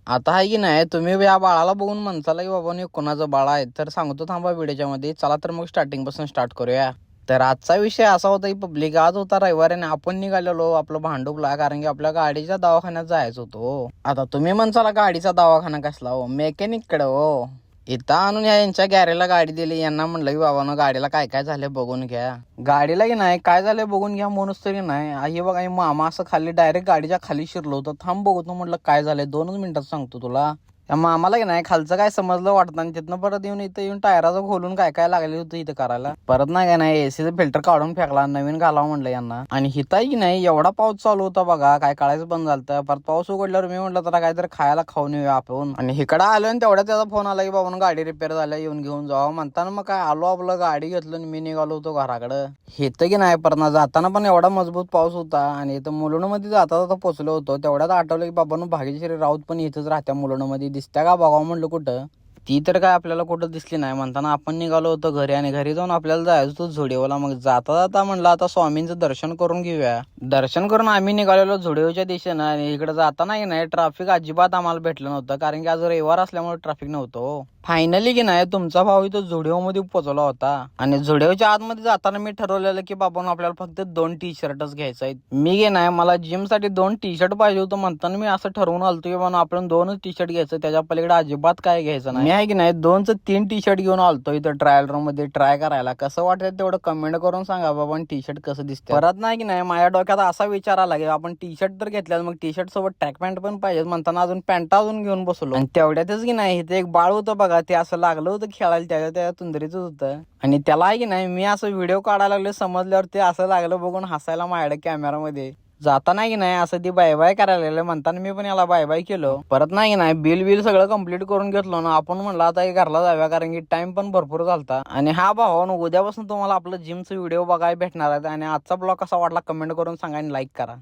आता आहे की नाही, तुम्ही या बाळाला बघून म्हणसाला की बाबा कोणाचं बाळ आहे, तर सांगतो थांबा व्हिडिओच्या मध्ये. चला तर मग स्टार्टिंग पासून स्टार्ट करूया. तर आजचा विषय असा होता की पब्लिक आज होता रविवार आणि आपण निघालेलो आपलं भांडुपला, कारण की आपल्या गाडीच्या दवाखान्यात जायचं होतं हो. आता तुम्ही म्हणसाला गाडीचा दवाखाना कसला हो, मेकॅनिक कडे हो. इथं आणून यांच्या गॅरेजला गाडी दिली, यांना म्हणलं की बाबा गाडीला काय काय झालं बघून घ्या. गाडीला की नाही काय झालं बघून घ्या म्हणूच तरी नाही, हे बघा मामा असं खाली डायरेक्ट गाडीच्या खाली शिरलो होतं. थांब बघतो म्हटलं काय झालंय, 2च मिनिटात सांगतो तुला. त्या मामाला की नाही खालचं काय समजलं वाटतं, आणि तिथनं परत येऊन इथं येऊन टायराचं खोलून काय काय लागले होतं इथं करायला. परत नाही काय नाही एसीचं फिल्टर काढून फेकला, नवीन घालावं म्हणलं यांना. आणि हिथं की नाही एवढा पाऊस चालू होता बघा, काय काढायचं बंद झालं. परत पाऊस उघडल्यावर मी म्हटलं तर काहीतरी खायला खाऊन येऊया आपण. आणि इकडं आलो आणि तेवढ्या त्याचा फोन आला की बाबा गाडी रिपेअर झाल्या, येऊन घेऊन जावं म्हणताना मग काय आलो, आपलं गाडी घेतलं आणि मी निघालो होतो घराकडं. हिथं की नाही परत जाताना पण एवढा मजबूत पाऊस होता, आणि इथं मुलुंडमध्ये जाता जाता पोचलो होतो. तेवढ्यात आठवलं की बाबा भाग्यश्री राऊत पण इथंच राहत्या मुलुंडमध्ये, दिसत्या का बघावं म्हणलं कुठं. ती तर काय आपल्याला कुठं दिसली नाही. म्हणताना आपण निघालो होतो घरी, आणि घरी जाऊन आपल्याला जायचं होतं झुडिओला. मग जाता जाता म्हणलं आता स्वामींचं दर्शन करून घेऊया. दर्शन करून आम्ही निघालेलो झुडिओच्या दिशेनं, आणि इकडे जाताना नाही ट्रॅफिक अजिबात आम्हाला भेटलं नव्हतं, कारण की आज रविवार असल्यामुळे ट्रॅफिक नव्हतं. फायनली की नाही तुमचा भाऊ इथं झुडिओ मध्ये पोहोचला होता, आणि झुडिओच्या आतमध्ये जाताना मी ठरवलेलं की बाबा आपल्याला फक्त 2 टी शर्टच घ्यायचं आहेत. मी की नाही मला जिम साठी 2 टी शर्ट पाहिजे होतं, म्हणताना मी असं ठरवून आलतो की बाबा आपण 2च टी शर्ट घ्यायचं, त्याच्या पलीकडे अजिबात काय घ्यायचं नाही. मी आहे की नाही 2च 3 टी शर्ट घेऊन आलतो इथं ट्रायल रूम मध्ये ट्राय करायला. कसं वाटतं तेवढं कमेंट करून सांगा बाबा टी शर्ट कसं दिसतं. परत नाही की नाही माझ्या डोक्यात असा विचार आला की आपण टी शर्ट तर घेतल्यास मग टी शर्ट सोबत ट्रॅक पॅन्ट पण पाहिजे, म्हणताना अजून पॅन्ट अजून घेऊन बसलो. आणि तेवढ्यातच की नाही इथे एक बाळ होतं बघा, ते असं लागलं होतं खेळायला, त्या तुंदरीच होतं. आणि त्याला आहे की नाही मी असं व्हिडिओ काढायला लागले, समजल्यावर ते असं लागलं बघून हसायला माझ्याकडे कॅमेरामध्ये. जाता नाही की नाही असं ती बाय बाय करायला लागलं, म्हणताना मी पण याला बाय बाय केलो. परत नाही की नाही बिल सगळं कंप्लीट करून घेतलो ना आपण. म्हणलं आता हे घरला जाऊया, कारण की टाइम पण भरपूर झालता. आणि हा भावानं उद्यापासून तुम्हाला आपलं जिमचं व्हिडिओ बघायला भेटणार आहे. आणि आजचा ब्लॉग कसा वाटला कमेंट करून सांगा आणि लाईक करा.